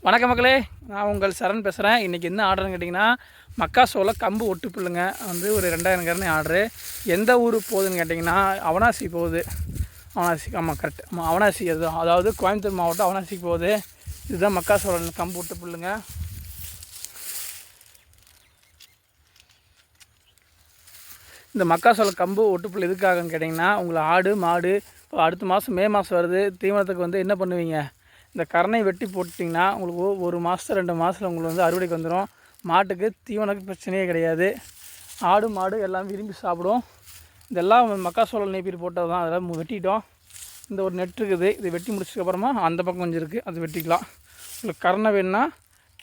வணக்க மக்களே, நான் உங்கள் சரண் பேசுகிறேன். இன்றைக்கி என்ன ஆர்டர்னு கேட்டிங்கன்னா, மக்காசோள கம்பு ஒட்டு புல்லுங்க வந்து ஒரு 2000 கரணை ஆர்டரு. எந்த ஊர் போகுதுன்னு கேட்டிங்கன்னா, அவனாசி போகுது. அவனாசி, ஆமாம் கரெக்ட், ஆமாம் அவனாசி. அதாவது கோயம்புத்தூர் மாவட்டம் அவனாசிக்கு போகுது. இதுதான் மக்காசோள கம்பு ஒட்டு புல்லுங்க. இந்த மக்காசோள கம்பு ஒட்டுப்புல் எதுக்காகன்னு கேட்டிங்கன்னா, உங்களை ஆடு மாடு இப்போ அடுத்த மாதம் மே மாதம் வருது, தீவனத்துக்கு வந்து என்ன பண்ணுவீங்க, இந்த கரணை வெட்டி போட்டிங்கன்னா உங்களுக்கு ஒரு மாதம் 2 மாதத்தில் உங்களுக்கு வந்து அறுவடைக்கு வந்துடும். மாட்டுக்கு தீவனத்துக்கு பிரச்சனையே கிடையாது. ஆடு மாடு எல்லாம் விரும்பி சாப்பிடும். இதெல்லாம் மக்காசோள நெய்ப்பீர் போட்டது தான். அதெல்லாம் வெட்டிட்டோம். இந்த ஒரு நெட் இருக்குது, இது வெட்டி முடிச்சதுக்கப்புறமா அந்த பக்கம் கொஞ்சம் இருக்குது, அது வெட்டிக்கலாம். உங்களுக்கு கரணை வேணுன்னா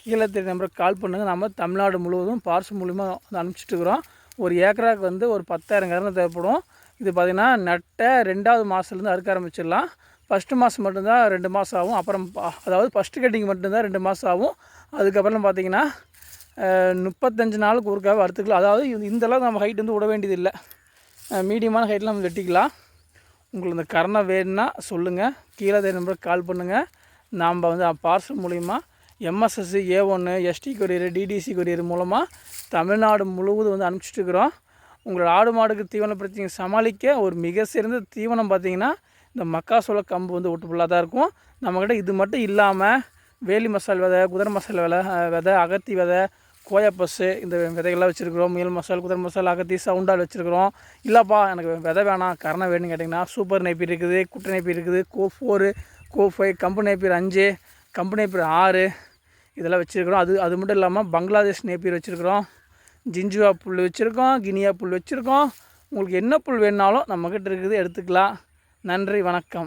கீழே தெரிய நம்பருக்கு கால் பண்ணுங்கள். நம்ம தமிழ்நாடு முழுவதும் பார்சல் மூலிமா வந்து அனுப்பிச்சிட்டுருக்குறோம். ஒரு ஏக்கராவுக்கு வந்து ஒரு 10,000 கரணை தேவைப்படும். இது பார்த்திங்கன்னா நட்டை 2வது மாதத்துலேருந்து அறுக்க ஆரம்பிச்சிடலாம். ஃபஸ்ட்டு மாதம் மட்டும்தான் 2 மாதம் ஆகும். அப்புறம் அதாவது ஃபஸ்ட்டு கட்டிங் மட்டும்தான் 2 மாதம் ஆகும். அதுக்கப்புறம் பார்த்திங்கன்னா 35 நாளுக்கு ஒருக்காக அறுத்துக்கலாம். அதாவது இந்தளவுக்கு நம்ம ஹைட் வந்து விட வேண்டியதில்லை. மீடியமான ஹைட்லாம் நம்ம வெட்டிக்கலாம். உங்களுக்கு இந்த கரணை வேணுன்னா சொல்லுங்கள், கீழே நம்பருக்கு கால் பண்ணுங்கள். நாம் வந்து பார்சல் மூலிமா MSS A1 ST courier DDC courier மூலமாக தமிழ்நாடு முழுவதும் வந்து அனுப்பிச்சிட்டுருக்குறோம். உங்களோட ஆடு மாடுக்கு தீவன பிரச்சனை சமாளிக்க ஒரு மிக சிறந்த தீவனம் பார்த்திங்கன்னா இந்த மக்காசோள கம்பு வந்து ஒட்டுப்புல்லாக தான் இருக்கும். நம்மக்கிட்ட இது மட்டும் இல்லாமல் வேலி மசால் விதை, குதிரை மசால் விதை, அகத்தி விதை, கோயப்பஸ்ஸு, இந்த விதைகள்லாம் வச்சுருக்குறோம். முயல் மசால், குதிரை மசால், அகத்தி, சவுண்டால் வச்சுருக்குறோம். இல்லைப்பா எனக்கு விதை வேணாம், கரணை வேணும்னு கேட்டிங்கன்னா சூப்பர் நெய்ப்பீர் இருக்குது, குட்டை நெய்ப்பீர் இருக்குது, CO4, CO5, கம்பு நெய்ப்பீர் 5, கம்பு நெய்ப்பீர் 6 இதெல்லாம் வச்சுருக்குறோம். அது மட்டும் இல்லாமல் பங்களாதேஷ் நெய்ப்பீர் வச்சுருக்குறோம், ஜிஞ்சுவா புல் வச்சுருக்கோம், கினியா புல் வச்சுருக்கோம். உங்களுக்கு என்ன புல் வேணுனாலும் நம்மக்கிட்ட இருக்குது, எடுத்துக்கலாம். நன்றி, வணக்கம்.